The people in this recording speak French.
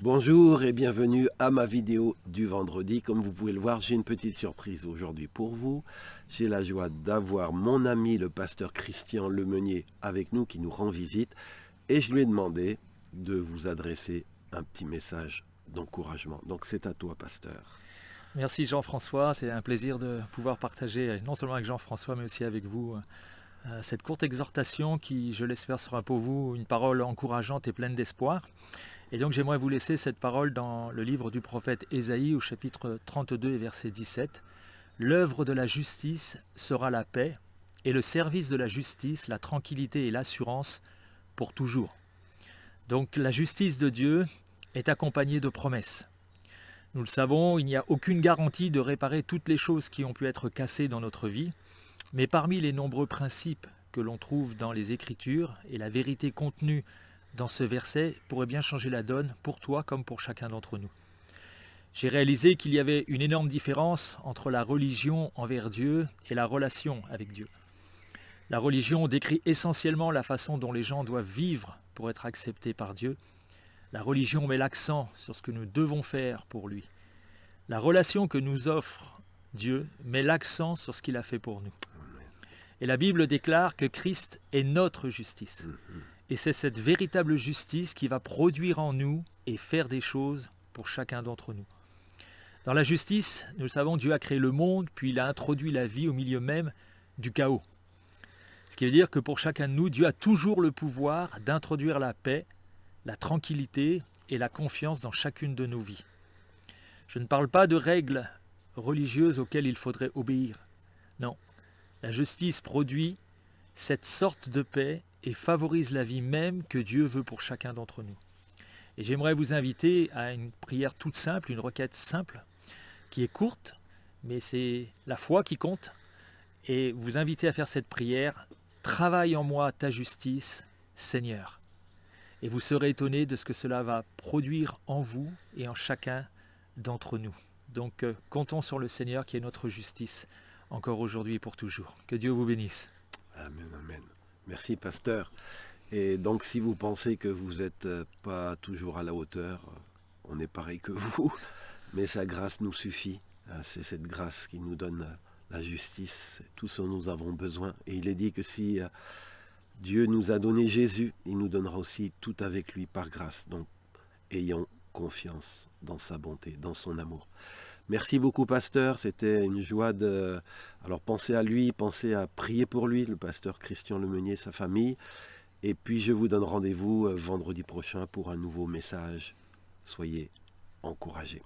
Bonjour et bienvenue à ma vidéo du vendredi. Comme vous pouvez le voir, j'ai une petite surprise aujourd'hui pour vous. J'ai la joie d'avoir mon ami le pasteur Christian Lemeunier avec nous qui nous rend visite. Et je lui ai demandé de vous adresser un petit message d'encouragement. Donc c'est à toi, pasteur. Merci Jean-François, c'est un plaisir de pouvoir partager non seulement avec Jean-François mais aussi avec vous cette courte exhortation qui, je l'espère, sera pour vous une parole encourageante et pleine d'espoir. Et donc j'aimerais vous laisser cette parole dans le livre du prophète Ésaïe au chapitre 32 et verset 17. L'œuvre de la justice sera la paix et le service de la justice, la tranquillité et l'assurance pour toujours. Donc la justice de Dieu est accompagnée de promesses. Nous le savons, il n'y a aucune garantie de réparer toutes les choses qui ont pu être cassées dans notre vie, mais parmi les nombreux principes que l'on trouve dans les Écritures et la vérité contenue dans ce verset pourrait bien changer la donne pour toi comme pour chacun d'entre nous. J'ai réalisé qu'il y avait une énorme différence entre la religion envers Dieu et la relation avec Dieu. La religion décrit essentiellement la façon dont les gens doivent vivre pour être acceptés par Dieu. La religion met l'accent sur ce que nous devons faire pour lui. La relation que nous offre Dieu met l'accent sur ce qu'il a fait pour nous. Et la Bible déclare que Christ est notre justice. Et c'est cette véritable justice qui va produire en nous et faire des choses pour chacun d'entre nous. Dans la justice, nous le savons, Dieu a créé le monde, puis il a introduit la vie au milieu même du chaos. Ce qui veut dire que pour chacun de nous, Dieu a toujours le pouvoir d'introduire la paix, la tranquillité et la confiance dans chacune de nos vies. Je ne parle pas de règles religieuses auxquelles il faudrait obéir. Non, la justice produit cette sorte de paix et favorise la vie même que Dieu veut pour chacun d'entre nous. Et j'aimerais vous inviter à une prière toute simple, une requête simple, qui est courte, mais c'est la foi qui compte. Et vous inviter à faire cette prière, « Travaille en moi ta justice, Seigneur ». Et vous serez étonnés de ce que cela va produire en vous et en chacun d'entre nous. Donc comptons sur le Seigneur qui est notre justice, encore aujourd'hui et pour toujours. Que Dieu vous bénisse. Amen, amen. Merci, pasteur. Et donc si vous pensez que vous n'êtes pas toujours à la hauteur, on est pareil que vous, mais sa grâce nous suffit. C'est cette grâce qui nous donne la justice, tout ce dont nous avons besoin. Et il est dit que si Dieu nous a donné Jésus, il nous donnera aussi tout avec lui par grâce. Donc, ayons confiance dans sa bonté, dans son amour. Merci beaucoup, pasteur. C'était une joie de... Alors, pensez à lui, pensez à prier pour lui, le pasteur Christian Lemeunier, sa famille. Et puis, je vous donne rendez-vous vendredi prochain pour un nouveau message. Soyez encouragés.